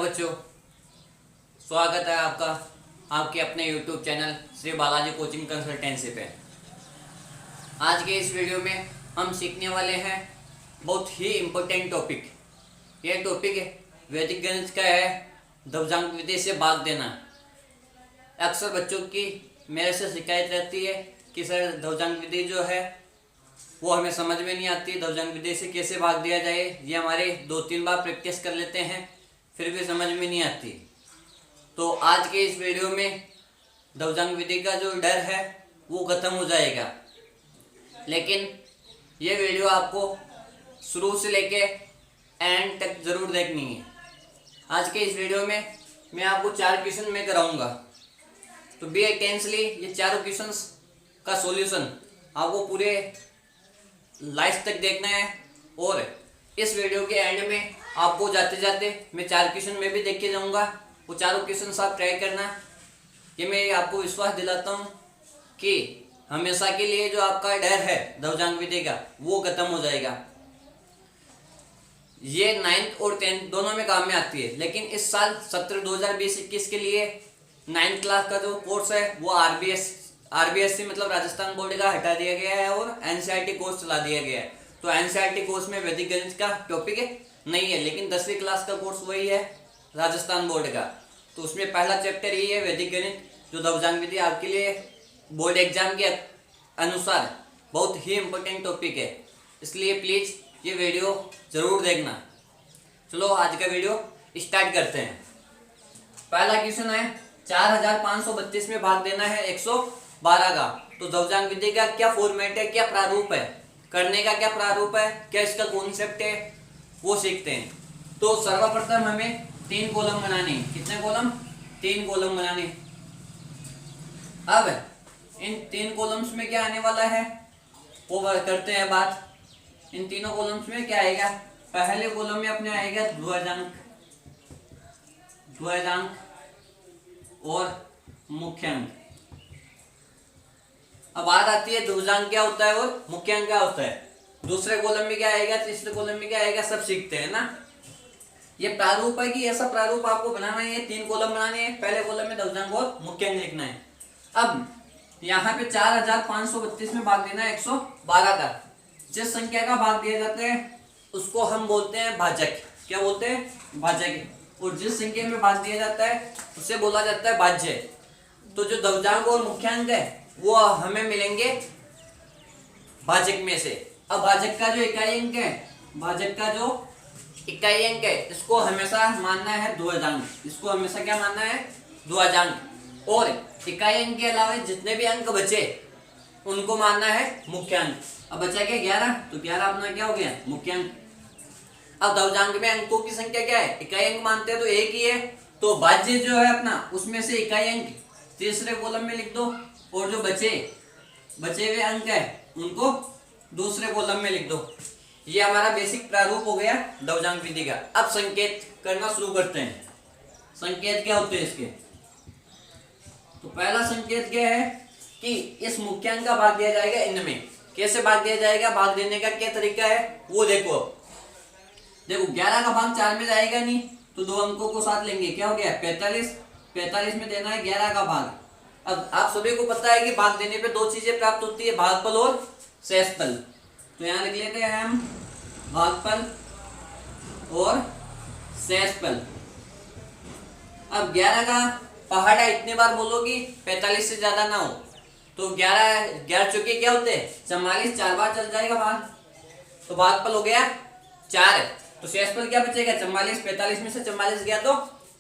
बच्चों, स्वागत है आपका आपके अपने YouTube channel Shri Balaji coaching consultancy पे। आज के इस वीडियो में हम सीखने वाले हैं बहुत ही इम्पोर्टेंट टॉपिक। यह टॉपिक वैदिक गणित का है, ध्रुवजांक विधि से भाग देना। अक्सर बच्चों की मेरे से शिकायत रहती है कि सर ध्रुवजांक विधि जो है वो हमें समझ में नहीं आती, ध्रुवजांक विधि से कैसे भाग दिया जाए। ये हमारे 2-3 बार प्रैक्टिस कर लेते हैं फिर भी समझ में नहीं आती। तो आज के इस वीडियो में ध्रुवजांक विधि का जो डर है वो खत्म हो जाएगा। लेकिन ये वीडियो आपको शुरू से लेके एंड तक जरूर देखनी है। आज के इस वीडियो में मैं आपको 4 क्वेश्चन में कराऊंगा, तो बी अटेंशली ये चारों क्वेश्चंस का सॉल्यूशन आपको पूरे लाइफ तक देखना है। और इस वीडियो के एंड में आपको जाते जाते मैं 4 क्वेश्चन में भी देख के जाऊंगा, वो चारों क्वेश्चन आप ट्राई करना। ये मैं आपको विश्वास दिलाता हूँ कि हमेशा के लिए जो आपका डर है ध्रुवजांक विधि का वो खत्म हो जाएगा। ये 9th और 10th दोनों में काम में आती है, लेकिन इस साल सत्र 2020-21 के लिए 9th क्लास का जो कोर्स है वो आरबीएससी मतलब राजस्थान बोर्ड का हटा दिया गया है और एनसीईआरटी कोर्स चला दिया गया है। तो एनसीईआरटी कोर्स में वैदिक गणित का टॉपिक नहीं है, लेकिन 10वीं क्लास का कोर्स वही है राजस्थान बोर्ड का। तो उसमें पहला चैप्टर ये है वैदिक गणित, जो ध्रुवजांक विधि आपके लिए बोर्ड एग्जाम के अनुसार बहुत ही इम्पोर्टेंट टॉपिक है। इसलिए प्लीज ये वीडियो जरूर देखना। चलो आज का वीडियो स्टार्ट करते हैं। पहला क्वेश्चन है 4532 में भाग देना है 112 का। तो ध्रुवजांक विधि का क्या फॉर्मेट है, क्या प्रारूप है, करने का क्या प्रारूप है, क्या इसका कॉन्सेप्ट है, वो सीखते हैं। तो सर्वप्रथम हमें 3 कॉलम बनाने। कितने कॉलम? 3 कॉलम बनाने। अब इन 3 कॉलम्स में क्या आने वाला है वो करते हैं बात। इन तीनों कॉलम्स में क्या आएगा? पहले कॉलम में अपने आएगा ध्रुवजांक और मुख्यांक। अब बात आती है ध्रुवजांक क्या होता है और मुख्यांक क्या होता है। दूसरे कॉलम में क्या आएगा, तीसरे कॉलम में क्या आएगा, सब सीखते हैं ना। ये प्रारूप है कि ऐसा प्रारूप आपको बनाना है। 3 कॉलम बनाने हैं, पहले कॉलम में ध्रुवजांक और मुख्यांक लिखना है। अब यहाँ पे 4532 में भाग देना है 112 का। जिस संख्या का भाग दिया जाता है उसको हम बोलते हैं भाजक। क्या बोलते हैं? भाजक। और जिस संख्या में भाग दिया जाता है उसे बोला जाता है भाज्य। तो जो ध्रुवजांक और मुख्यांक है वो हमें मिलेंगे भाजक में से। अब भाजक का जो इकाई अंक है, इसको हमेशा मानना है ध्रुवजांक। इसको हमेशा क्या मानना है? ध्रुवजांक। और इकाई अंक के अलावा जितने भी अंक बचे उनको मानना है मुख्यांक। अब बचा क्या? 11। तो 11 अपना क्या हो गया? मुख्यांक। अब ध्रुवजांक में अंकों की संख्या क्या है? इकाई अंक मानते हैं तो एक ही है। तो भाज्य जो है अपना उसमें से इकाई अंक तीसरे कॉलम में लिख दो, और जो बचे हुए अंक है उनको दूसरे कॉलम में लिख दो। ये हमारा बेसिक प्रारूप हो गया ध्रुवजांक विधि का। अब संकेत करना शुरू करते हैं। संकेत क्या होते हैं इसके? तो पहला संकेत क्या है कि इस मुख्यांक का भाग दिया जाएगा इनमें। कैसे भाग दिया जाएगा? भाग देने का क्या तरीका है वो देखो। 11 का भाग 4 में जाएगा नहीं, तो 2 अंकों को साथ लेंगे। क्या हो गया? 45 में देना है 11 का भाग। अब आप सभी को पता है कि भाग देने पे 2 चीजें प्राप्त होती है, भागफल और शेषफल। तो यहाँ लिख लेते हैं हम भागफल और शेषफल। अब 11 का पहाड़ा इतने बार बोलोगी 45 से ज्यादा ना हो। तो 11 चौके क्या होते हैं? 44। 4 बार चल जाएगा भाग, तो भागफल हो गया 4। तो शेषफल क्या बचेगा? 44। 45 में से 44 गया तो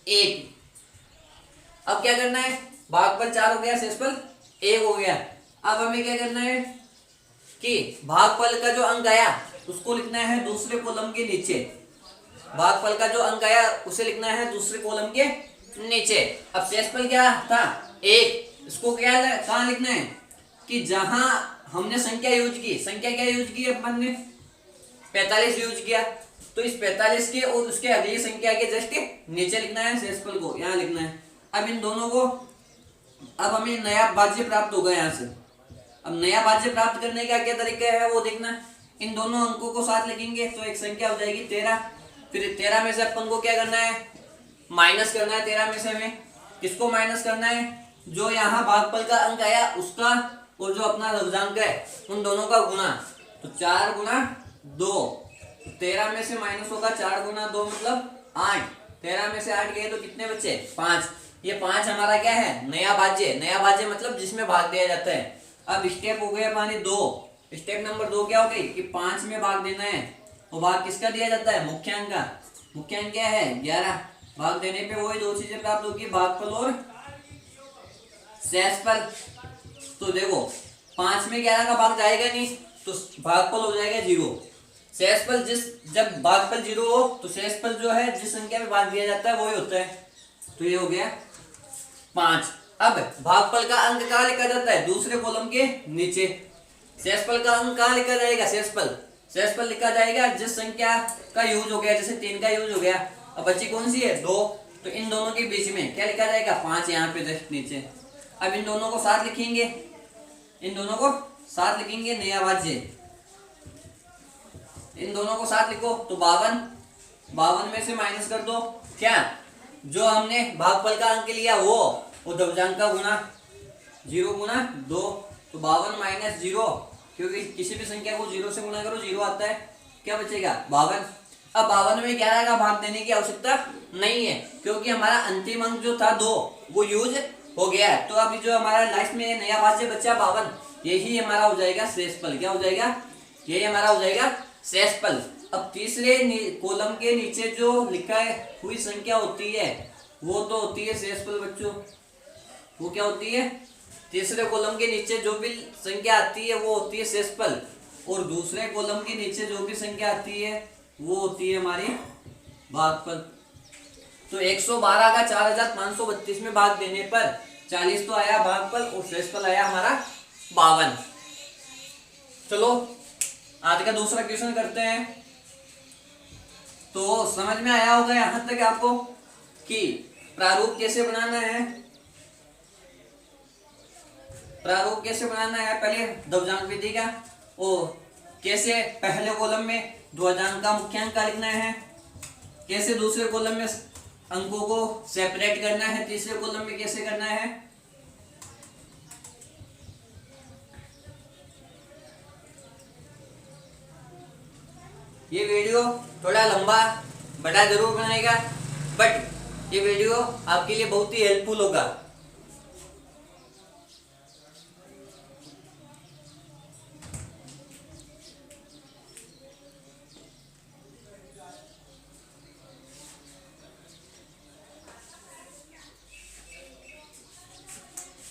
1। अब क्या करना है? भागफल 4 हो गया, शेषफल 1 हो गया। अब हमें क्या करना है कि भागफल का जो अंक आया उसको लिखना है दूसरे कॉलम के नीचे। भागफल का जो अंक आया उसे लिखना है दूसरे कॉलम के नीचे। अब शेषफल क्या था? 1। इसको कहाँ लिखना है कि जहां हमने संख्या यूज की, संख्या क्या यूज की अपन ने? 45 यूज किया। तो इस 45 के और उसके अगली संख्या के जस्ट नीचे लिखना है शेषफल को, यहाँ लिखना है। अब इन दोनों को, अब हमें नया भाज्य प्राप्त होगा यहाँ से। अब नया भाज्य प्राप्त करने का क्या तरीका है वो देखना। इन दोनों अंकों को साथ लिखेंगे तो एक संख्या हो जाएगी 13। फिर 13 में से अपन को क्या करना है? माइनस करना है 13 में से हमें। किसको माइनस करना है? जो यहाँ भागफल का अंक आया उसका और जो अपना लघुजांक है उन दोनों का गुना। तो 4 गुना 2, 13 में से माइनस होगा 4 गुना 2 मतलब 8। 13 में से 8 गए तो कितने बचे? 5। ये 5 हमारा क्या है? नया भाज्य। नया भाज्य मतलब जिसमें भाग दिया जाता है। अब स्टेप हो गया पानी 2। स्टेप नंबर 2 क्या हो गई कि 5 में भाग देना है। तो भाग किसका दिया जाता है? मुख्यांक का। मुख्यांक क्या है? 11। भाग देने पे वही दो चीजें प्राप्त होगी, भागफल और शेषफल। तो देखो 5 में 11 का भाग जाएगा नहीं तो भागफल हो जाएगा 0। शेषफल जब भागफल 0 हो तो शेषफल जो है जिस संख्या में भाग दिया जाता है वही होता है। तो ये हो गया 5। अब भागफल का अंक कहाँ लिखा जाता है? दूसरे कॉलम के नीचे। शेषफल का अंक कहाँ लिखा जाएगा? शेषफल लिखा जाएगा जिस संख्या का यूज हो गया, जैसे 3 का यूज हो गया। अब बच्ची कौन सी है? 2। तो इन दोनों के बीच में क्या लिखा जाएगा? 5 यहाँ पे जस्ट नीचे। अब इन दोनों को साथ लिखेंगे, नया भाज्य। इन दोनों को साथ लिखो तो 52 में से माइनस कर दो क्या? जो हमने भागफल का अंक लिया वो लघुजांक का गुना। 0 गुना 2 तो 52 माइनस 0, क्योंकि किसी भी संख्या को 0 से गुना करो 0 आता है। क्या बचेगा? 52। अब 52 में 11 का भाग देने की आवश्यकता नहीं है, क्योंकि हमारा अंतिम अंक जो था 2 वो यूज हो गया है। तो अभी जो हमारा लास्ट में नया भाज्य बचा 52, यही हमारा हो जाएगा शेषफल। क्या हो जाएगा? यही हमारा हो जाएगा शेषफल। अब तीसरे कॉलम के नीचे जो लिखा हुई संख्या होती है वो तो होती है शेषफल बच्चों। वो क्या होती है? तीसरे कॉलम के नीचे जो भी संख्या आती है वो होती है शेषफल, और दूसरे कॉलम के नीचे जो भी संख्या आती है वो होती है हमारी भागफल। तो 112 का 4532 में भाग देने पर 40 तो आया भागफल और शेषफल आया हमारा 52। चलो आज का दूसरा क्वेश्चन करते हैं। तो समझ में आया होगा यहां तक आपको कि प्रारूप कैसे बनाना है। पहले लघुजांक विधि का, और कैसे पहले कॉलम में ध्रुवजांक का मुख्यांक का लिखना है, कैसे दूसरे कॉलम में अंकों को सेपरेट करना है, तीसरे कॉलम में कैसे करना है। ये वीडियो थोड़ा लंबा बड़ा जरूर बनाएगा, बट ये वीडियो आपके लिए बहुत ही हेल्पफुल होगा।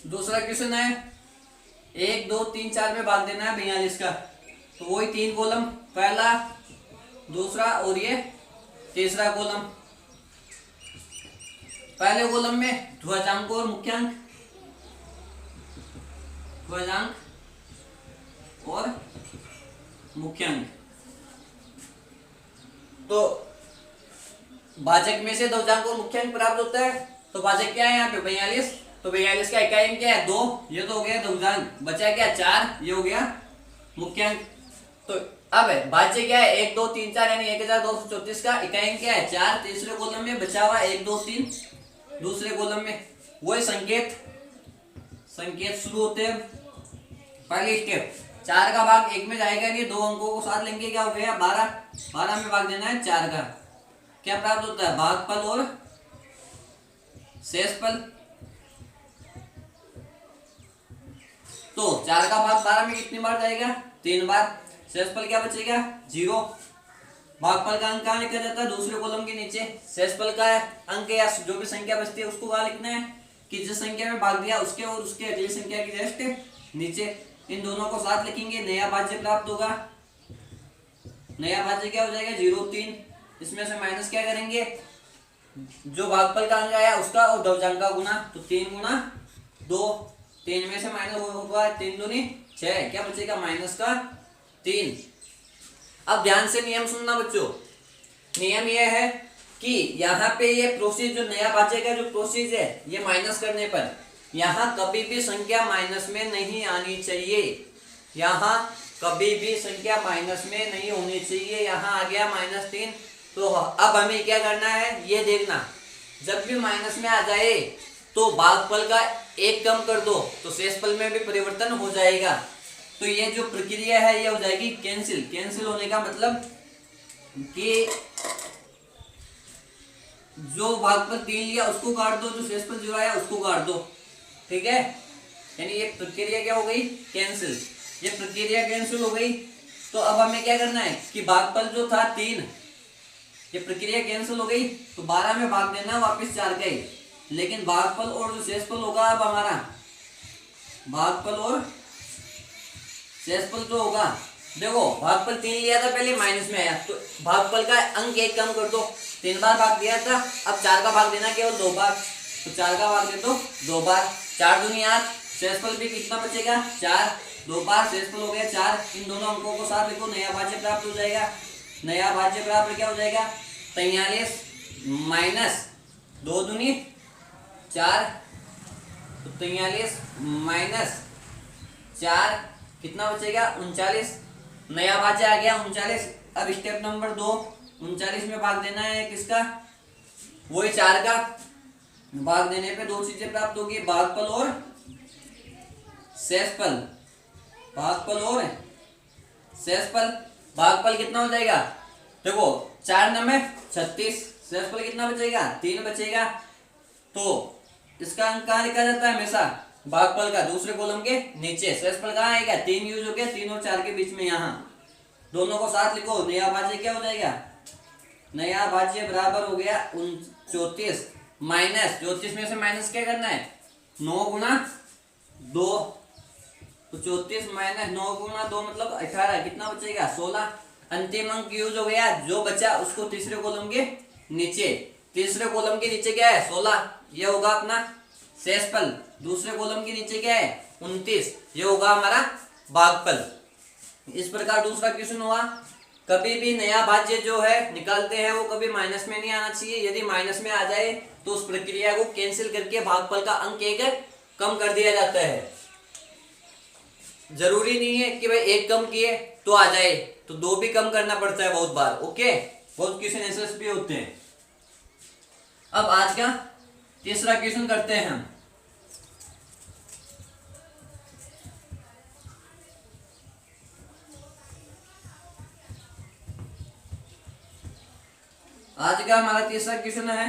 दूसरा क्वेश्चन है 1 2 3 4 में भाग देना है 42 का। तो वही 3 कॉलम, पहला दूसरा और ये तीसरा कॉलम। पहले कॉलम में ध्रुवजांक और मुख्यांक, तो भाजक में से ध्रुवजांक और मुख्यांक प्राप्त होता है। तो भाजक क्या है यहाँ पे? 42। तो 42 का इकाई अंक क्या है? 2। ये तो हो गया ध्रुवजांक। बचा क्या? 4। ये हो गया मुख्यांक। तो अब भाज्य क्या है? 1 2 3 4 यानी 1234 का इकाई अंक क्या है? 4। तीसरे कॉलम में बचा हुआ 1 2 3, दूसरे कॉलम में वही संकेत शुरू होते हैं। पहली स्टेप 4 का भाग 1 में जाएगा नहीं, 2 अंकों को साथ लेंगे, क्या हो गया? 12 में भाग देना है 4 का। क्या प्राप्त होता है? भागफल और शेषफल। तो 4 का भाग 12 में कितनी बार जाएगा? 3 बार। शेषफल क्या बचेगा? 0। भागफल का अंक कहाँ लिखा जाता है? दूसरे कॉलम के नीचे। शेषफल का अंक या जो भी संख्या बचती है उसको कहाँ लिखना है कि जिस संख्या में भाग दिया उसके और उसके अगली संख्या की जस्ट नीचे। इन दोनों को साथ लिखेंगे, नया भाज्य प्राप्त होगा। नया भाज्य क्या हो जाएगा? 0 3। इसमें से माइनस क्या करेंगे? जो भागफल का अंक आया उसका और ध्रुवजांक का गुना। तो 3 गुना 2, 3 में से माइनस होगा 3 दूनी 6, क्या बचेगा? माइनस का 3। अब ध्यान से नियम सुनना बच्चों। नियम यह है कि यहाँ पे ये प्रोसीज जो नया भाज्य का जो प्रोसीज है ये माइनस करने पर यहाँ कभी भी संख्या माइनस में नहीं आनी चाहिए। यहाँ कभी भी संख्या माइनस में नहीं होनी चाहिए। यहाँ आ गया -3। तो अब हमें क्या करना है ये देखना जब भी माइनस में आ जाए तो भागफल का एक कम कर दो तो शेषफल में भी परिवर्तन हो जाएगा। तो ये जो प्रक्रिया है ये हो जाएगी कैंसिल। कैंसिल होने का मतलब कि जो भागफल 3 लिया उसको काट दो, जो शेषफल 0 आया उसको काट दो। ठीक है, यानी ये प्रक्रिया क्या हो गई, कैंसिल। ये प्रक्रिया कैंसिल हो गई। तो अब हमें क्या करना है कि भागफल जो था 3, ये प्रक्रिया कैंसिल हो गई तो 12 में भाग देना वापस 4 का ही। लेकिन भागफल और जो शेषफल होगा अब हमारा, भागफल और शेषफल जो होगा, देखो भागफल 3 लिया था पहले माइनस में आया तो भागफल का अंक 1 कम कर दो। 3 बार भाग दिया था, अब 4 का भाग देना केवल 2 बार, तो 4 का भाग दे दो 2 बार। 4 दूनी 8, शेषफल भी कितना बचेगा 4, 2 बार शेषफल हो गया 4। इन दोनों अंकों को साथ लिखो, नया भाज्य प्राप्त हो जाएगा। नया भाज्य प्राप्त क्या हो जाएगा 43 माइनस 2 दूनी 4, तो 43 माइनस 4 कितना बचेगा 39। नया भाज्य आ गया 39। अब स्टेप नंबर 2, 39 में भाग देना है किसका, वही 4 का। भाग देने पे 2 चीजें प्राप्त होगी, भागफल और शेषफल। भागफल और शेषफल, भागफल कितना हो जाएगा, देखो 4 9 36, शेषफल कितना बचेगा 3 बचेगा। तो इसका अंक कहाँ लिखा जाता है हमेशा, भागफल का दूसरे कॉलम के नीचे। शेषफल कहाँ आएगा, 3 यूज हो गया, 3 और 4 के बीच में, यहाँ दोनों को साथ लिखो। नया भाज्य क्या हो जाएगा, नया भाज्य बराबर हो गया 34 माइनस 34 में से माइनस क्या करना है 9 गुना 2, तो 34 माइनस 9 गुना 2 मतलब 18, कितना बचेगा 16। अंतिम अंक यूज हो गया, जो बचा उसको तीसरे कॉलम के नीचे। तीसरे कॉलम के नीचे क्या है 16, ये होगा अपना शेषफल। दूसरे कॉलम के नीचे क्या है 29, ये होगा हमारा भागफल। इस प्रकार दूसरा क्वेश्चन हुआ। कभी भी नया भाज्य जो है निकालते हैं वो कभी माइनस में नहीं आना चाहिए। यदि माइनस में आ जाए तो उस प्रक्रिया को कैंसिल करके भागफल का अंक 1 कम कर दिया जाता है। जरूरी नहीं है कि भाई 1 कम किए तो आ जाए, तो 2 भी कम करना पड़ता है बहुत बार। ओके, बहुत क्वेश्चन ऐसे भी होते हैं। अब आज का तीसरा क्वेश्चन करते हैं हम। आज का हमारा तीसरा क्वेश्चन है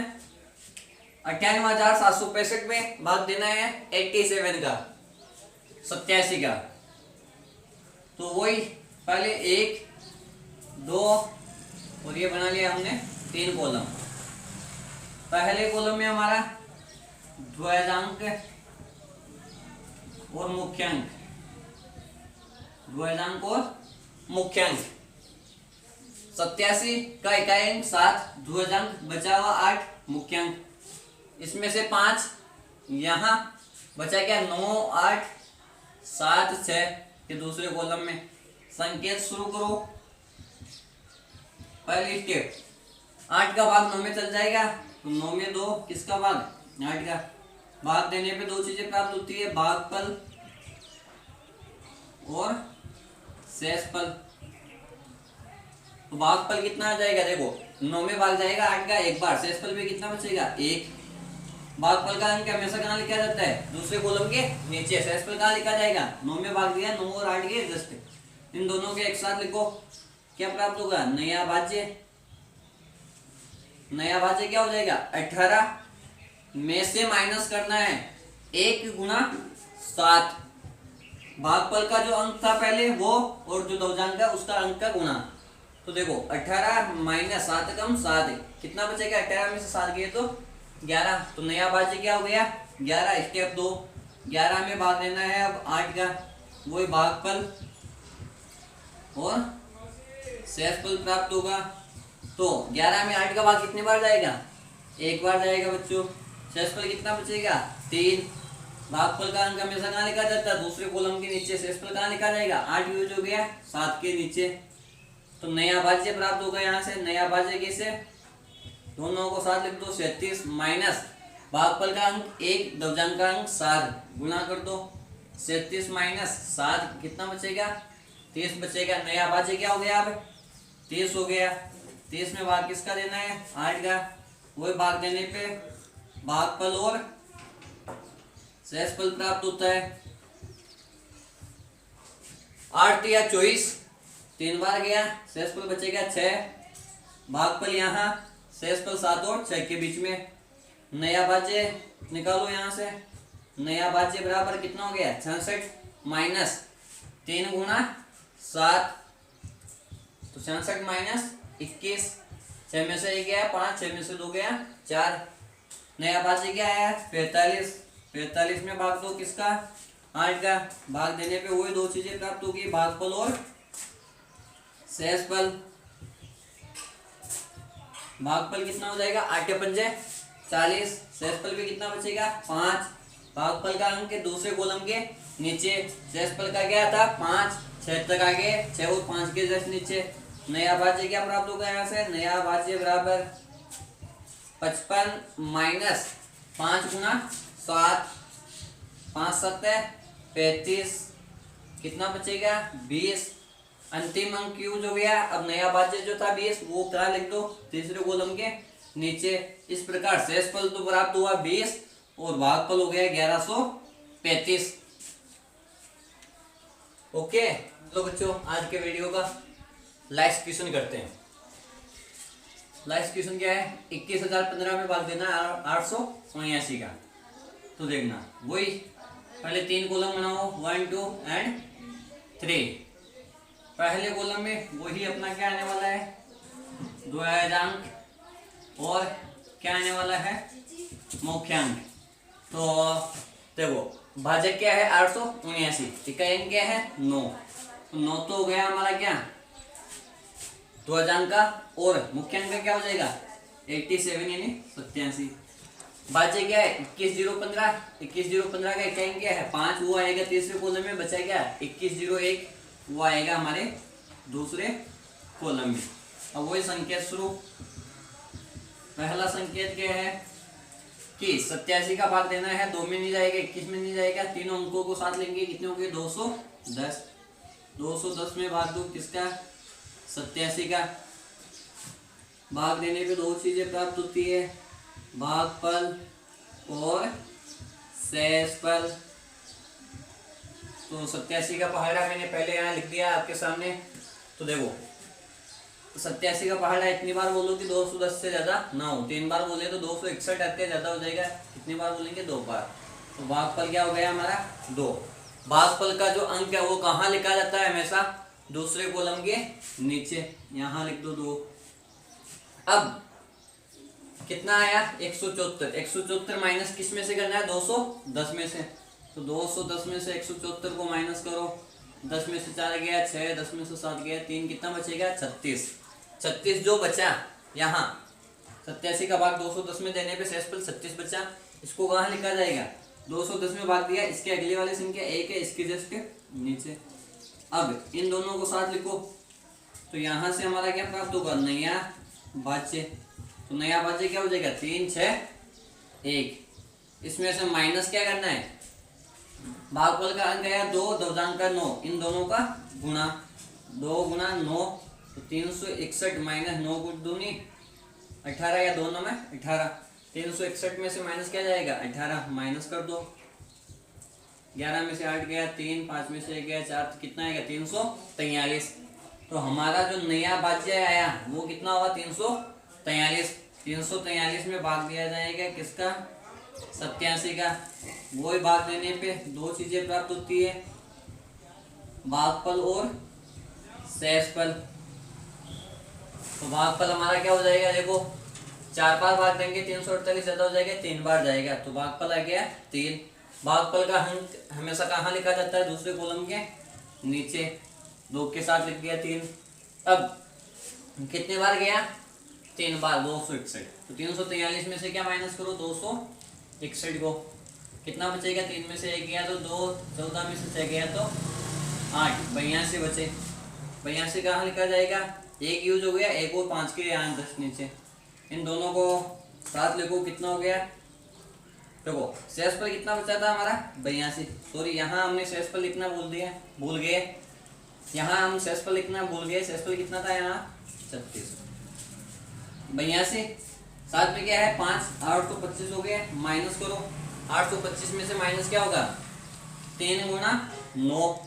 98,765 में भाग देना है 87 का, 87 का। तो वही पहले 1 2 और ये बना लिया हमने 3 कॉलम। पहले कॉलम में हमारा द्वैधांक और मुख्यांक, द्वैधांक और मुख्यांक। 87 का इकाई अंक 7, द्वैधांक बचा हुआ 8, मुख्यांक। इसमें से 5 यहाँ बचा क्या 9 8 7 6 के दूसरे कॉलम में। संकेत शुरू करो। पहली स्टेप, 8 का भाग 9 में चल जाएगा तो 9 में 2 किसका भाग 8 का। भाग देने पे 2 चीजें प्राप्त होती है, भागफल और शेषफल। तो भागफल कितना आ जाएगा, देखो 9 में भाग जाएगा 8 का एक बार, शेषफल भी कितना बचेगा 1। भागफल का अंक हमेशा कहाँ लिखा जाता है दूसरे कॉलम के नीचे। शेषफल कहाँ लिखा जाएगा 9 में भाग दिया 9 और 8 के जस्ट। इन दोनों के एक साथ लिखो, क्या प्राप्त होगा नया भाज्य। नया भाज्य क्या हो जाएगा 18 में से माइनस करना है 1 गुना 7। भागफल का जो अंक था पहले वो और जो द्वैधांक का उसका अंक का गुना। तो देखो 18 माइनस 7 कम 7 कितना बचेगा, 18 में से 7 गए तो 11। तो नया भाज्य क्या हो गया 11। स्टेप 2, 11 में भाग देना है अब 8 का, वही भागफल और शेषफल प्राप्त होगा। तो 11 में 8 का भाग कितने बार जाएगा, एक बार जाएगा बच्चों। शेषफल कितना बचेगा 3। भागफल का अंक हमेशा कहाँ लिखा जाता है दूसरे कॉलम के नीचे। शेषफल कहाँ लिखा जाएगा 8 यूज हो गया 7 के नीचे। तो नया भाज्य प्राप्त होगा यहाँ से। नया भाज्य कैसे, दोनों को साथ लिख दो 37 माइनस भागफल का अंक 1 द्वैधांक का अंक 7 गुना कर दो। 37 माइनस 7 कितना बचेगा 30 बचेगा। नया भाज्य क्या हो गया अब 30 हो गया। 30 में भाग किसका देना है 8 का, वही भाग देने पे भागफल और शेषफल प्राप्त होता है। 8 या 24 3 बार गया, शेषफल बचेगा 6। भागफल यहाँ शेषफल 7 और 6 के बीच में। नया भाज्य निकालो यहाँ से। नया भाज्य बराबर कितना हो गया 66 माइनस 3 गुना 7, तो 66 माइनस 21। 6 में से 1 गया 5, 6 में से 2 गया 4। नया भाज्य क्या आया 45। 45 में भाग दो किसका 8 का। भाग देने पे वही दो चीजें प्राप्त होगी, भागफल और शेषफल। भागफल कितना हो जाएगा 8 के पंजे 40। शेषफल भी कितना बचेगा 5। भागफल का अंक दूसरे कॉलम के नीचे, शेषफल का क्या था 5, 6 तक आगे 6 और 5 के जस्ट नीचे। नया भाज्य क्या प्राप्त होगा यहाँ से, नया भाज्य बराबर 55 माइनस 5 गुना 7, 5 7 35, कितना बचेगा 20। अंतिम अंक यूज हो गया। अब नया भाज्य जो था 20 वो क्या लिख दो तीसरे कॉलम के नीचे। इस प्रकार शेषफल तो प्राप्त हुआ 20 और भागफल हो गया 1135। ओके तो बच्चों आज के वीडियो का लास्ट क्वेश्चन करते हैं। लास्ट क्वेश्चन क्या है 21,015 में भाग देना 879 का। तो देखना वही पहले 3 कॉलम बनाओ 1 2 एंड 3। पहले कॉलम में वही अपना क्या आने वाला है द्वयाजांक और क्या आने वाला है मुख्यांक। तो देखो भाजक क्या है 879, इकाई अंक क्या है 9। तो 9 तो हो गया हमारा क्या द्वयाजांक का, और मुख्यांक का क्या हो जाएगा 87 यानी 87। भाज्य क्या है 21,015। 21,015 का इकाई अंक क्या है 5, वो आएगा तीसरे कॉलम में। बचा क्या 21,01, वो आएगा हमारे दूसरे कॉलम में। अब वही संकेत शुरू। पहला संकेत क्या है कि 87 का भाग देना है, 2 में नहीं जाएगा 21 में नहीं जाएगा, तीनों अंकों को साथ लेंगे, कितने होंगे 210। 210 में भाग दो किसका 87 का। भाग देने पे दो चीजें प्राप्त होती है, भागफल और शेषफल। तो 87 का पहाड़ा मैंने पहले यहाँ लिख दिया आपके सामने। तो देखो 87 का पहाड़ा इतनी बार बोलो कि 210 से ज्यादा ना हो। 3 बार बोले तो 261 आते ज्यादा हो जाएगा। कितनी बार बोलेंगे 2 बार। तो भागफल क्या हो गया हमारा 2। भागफल का जो अंक है वो कहाँ लिखा जाता है हमेशा दूसरे कॉलम के नीचे, यहाँ लिख दो 2। अब कितना आया 174। 174 माइनस किस में से करना है 210 में से। तो 210 में से 174 को माइनस करो। 10 में से 4 गया 6, 10 में से 7 गया 3, कितना बचेगा 36। 36 जो बचा यहाँ 87 का भाग 210 में देने पे शेषफल 36 बचा। इसको कहाँ लिखा जाएगा 210 में भाग दिया, इसके अगले वाले संख्या 1 है, इसके जस्ट नीचे। अब इन दोनों को साथ लिखो। तो यहाँ से हमारा क्या प्राप्त होगा नया भाज्य। तो नया भाज्य क्या हो जाएगा 3 6 1। इसमें से माइनस क्या करना है, भागफल का अंक है 2, द्वयाजांक का 9, इन दोनों का गुणा। 2 गुना 9 तो 361 माइनस 9 गुण दूनी 18 या 2 में 18। 361 में से माइनस क्या जाएगा 18, माइनस कर दो। 11 में से 8 गया 3, 5 में से 1 गया 4, तो कितना आएगा 343। तो हमारा जो नया भाज्य आया वो कितना होगा 343। 343 में भाग दिया जाएगा किसका 87 का। वही भाग देने पे दो चीजें प्राप्त होती है, भागफल और शेषफल। तो भागफल हमारा क्या हो जाएगा देखो 4 बार भाग देंगे 348 ज्यादा हो जाएगा, 3 बार जाएगा तो भागफल आ गया 3। भागफल का अंक हमेशा कहाँ लिखा जाता है दूसरे कॉलम के नीचे। 2 के साथ लिख दिया 3। अब कितने बार गया 3 बार 261। तो 343 में से क्या माइनस करो 261 को, कितना बचेगा 3 में से 1 गया तो 2, 14 में से 6 गया तो 8, 82 बचे। 82 कहाँ लिखा जाएगा, 1 यूज हो गया, 1 और 5 के यहाँ 10 नीचे। इन दोनों को साथ लिखो, कितना हो गया देखो शेषफल कितना बचा था हमारा 82। सॉरी यहाँ हमने शेषफल लिखना भूल गए। यहाँ हम शेषफल लिखना भूल गए। शेषफल कितना था यहाँ 36। 82 साथ में क्या है 5, 825 हो गया, माइनस करो। 825 में से माइनस क्या होगा 3 गुना 9,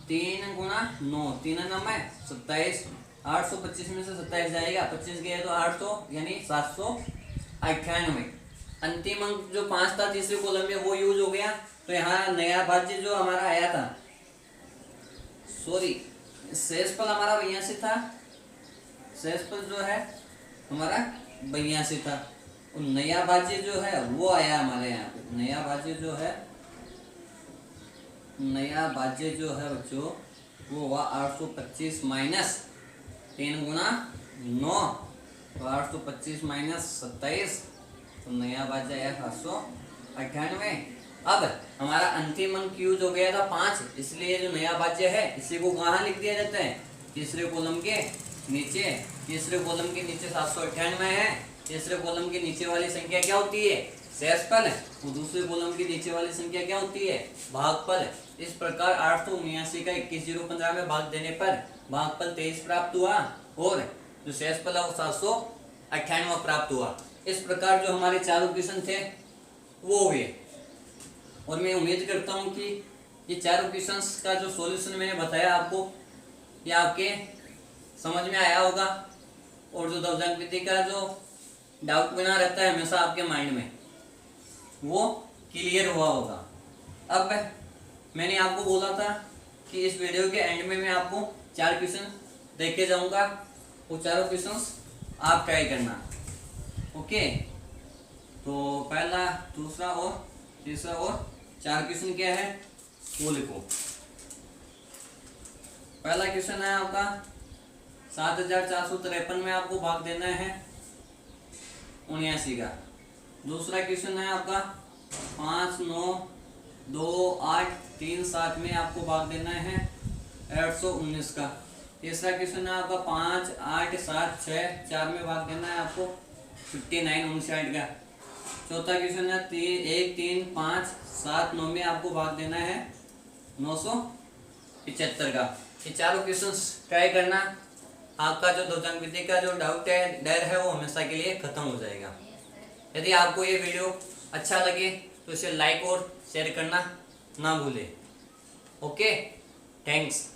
3 गुना 9, 3 9 में 27। 825 में से 27 जाएगा, 25 गया तो 800 यानी 798। अंतिम अंक जो 5 था तीसरे कॉलम में वो यूज हो गया। तो यहाँ नया भाज्य जो हमारा आया था, सॉरी शेषफल हमारा 82 था, शेषफल जो है हमारा 82 था। और नया भाज्य जो है वो आया हमारे यहाँ पे। नया भाज्य जो है बच्चों वो हुआ 825 माइनस 3 गुना 9, तो 825 माइनस 27, तो नया भाज्य आया 798। अब हमारा अंतिम अंक यूज हो गया था 5, इसलिए जो नया भाज्य है इसी को कहाँ लिख दिया जाता है तीसरे कॉलम के नीचे। तीसरे कॉलम के नीचे 798 है, तीसरे कॉलम के नीचे वाली संख्या क्या होती है शेषफल, और दूसरे कॉलम के नीचे वाली संख्या क्या होती है भागफल। इस प्रकार 879 का 21,015 में भाग देने पर भागफल 23 प्राप्त हुआ और जो शेषफल है वो 798 प्राप्त हुआ। इस प्रकार जो हमारे चारों क्वेश्चन थे वो हुए, और मैं उम्मीद करता हूँ कि ये चारों क्वेश्चंस का जो सॉल्यूशन मैंने बताया आपको ये आपके समझ में आया होगा, और जो दर्जन विधि का जो डाउट बना रहता है हमेशा आपके माइंड में वो क्लियर हुआ होगा। अब मैंने आपको बोला था कि इस वीडियो के एंड में मैं आपको 4 क्वेश्चन देके जाऊंगा, वो चारों क्वेश्चंस आप ट्राई करना। ओके, तो पहला, दूसरा और तीसरा और 4 क्वेश्चन क्या है वो लिखो। पहला क्वेश्चन है आपका 7453 में आपको भाग देना है 79 का। दूसरा क्वेश्चन है आपका 5 9 2 8 3 7 में आपको भाग देना है 819 का। तीसरा क्वेश्चन है आपका 5 8 7 6 4 में भाग देना है आपको 59 59 का। चौथा क्वेश्चन है 1 3 5 7 9 में आपको भाग देना है 975 का। ये चारों क्वेश्चंस ट्राई करना, आपका जो दर्जन विधि का जो डाउट है डर है वो हमेशा के लिए खत्म हो जाएगा। यदि आपको ये वीडियो अच्छा लगे तो इसे लाइक और शेयर करना ना भूलें। Okay, thanks.